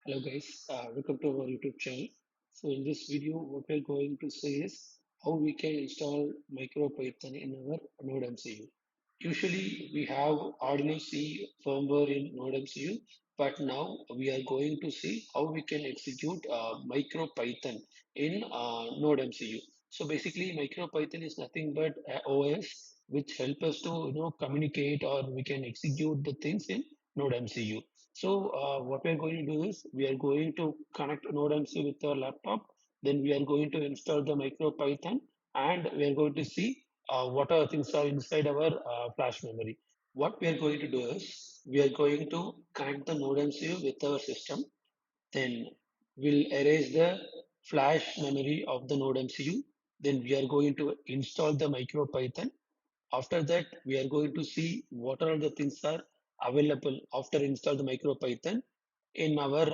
Hello guys, welcome to our YouTube channel. So in this video, what we're going to see is how we can install MicroPython in our NodeMCU. Usually we have Arduino C firmware in NodeMCU, but now we are going to see how we can execute MicroPython in NodeMCU. So basically MicroPython is nothing but a OS which help us to communicate or we can execute the things in NodeMCU. So what we are going to do is we are going to connect NodeMCU with our laptop. Then we are going to install the MicroPython and we are going to see what are things are inside our flash memory. What we are going to do is we are going to connect the NodeMCU with our system. Then we'll erase the flash memory of the NodeMCU. Then we are going to install the MicroPython. After that, we are going to see what are the things are available after install the MicroPython in our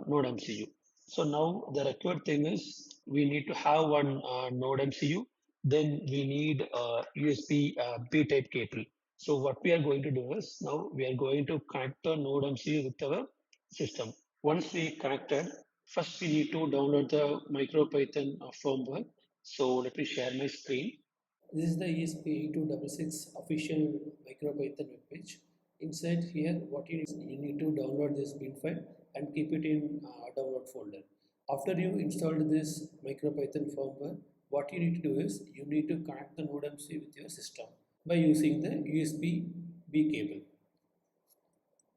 NodeMCU. So now the required thing is we need to have one NodeMCU. Then we need a USB B type cable. So what we are going to do is now we are going to connect the NodeMCU with our system. Once we connected, first we need to download the MicroPython firmware. So let me share my screen. This is the ESP8266 official MicroPython webpage. Inside here, what you need to download this bin file and keep it in download folder. After you installed this MicroPython firmware, what you need to do is you need to connect the NodeMCU with your system by using the USB-B cable.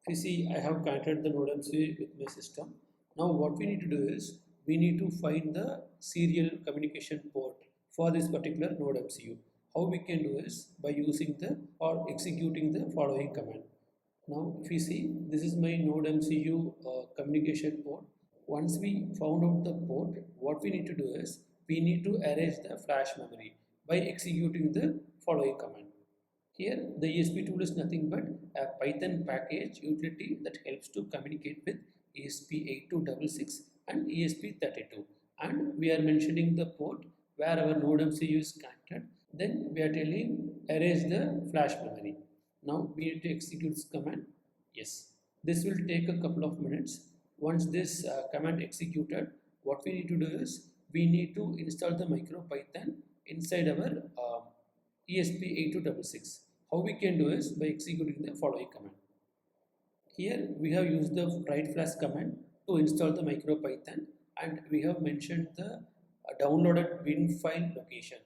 If you see, I have connected the NodeMCU with my system. Now what we need to do is we need to find the serial communication port for this particular NodeMCU. How we can do is by using the or executing the following command. Now if you see, this is my NodeMCU communication port. Once we found out the port, what we need to do is we need to arrange the flash memory by executing the following command. Here, the ESP tool is nothing but a Python package utility that helps to communicate with ESP8266 and ESP32. And we are mentioning the port where our NodeMCU is connected. Then we are telling erase the flash memory. Now we need to execute this command. Yes, this will take a couple of minutes. Once this command executed, what we need to do is we need to install the MicroPython inside our ESP8266. How we can do is by executing the following command. Here we have used the write flash command to install the MicroPython and we have mentioned the downloaded bin file location.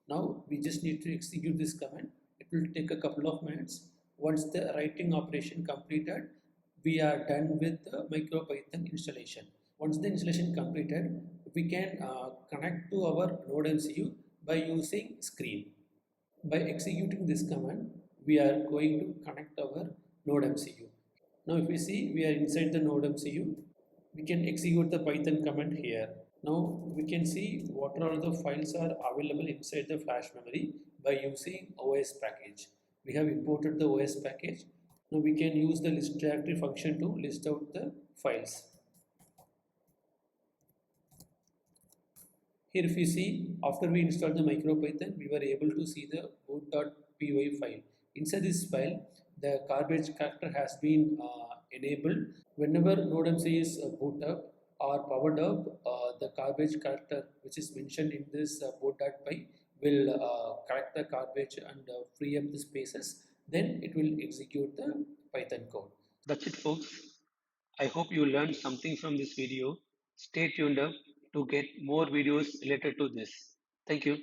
Now we just need to execute this command. It will take a couple of minutes. Once the writing operation completed, we are done with the MicroPython installation. Once the installation completed, we can connect to our NodeMCU by using screen. By executing this command, we are going to connect our NodeMCU. Now if we see, we are inside the NodeMCU. We can execute the Python command here. Now we can see what are the files are available inside the flash memory by using OS package. We have imported the OS package. Now we can use the list directory function to list out the files. Here if you see, after we installed the MicroPython, we were able to see the boot.py file. Inside this file, the garbage collector has been enabled. Whenever NodeMCU is boot up or powered up, the garbage collector which is mentioned in this boot.py will collect the garbage and free up the spaces. Then it will execute the Python code. That's it, folks. I hope you learned something from this video. Stay tuned up to get more videos related to this. Thank you.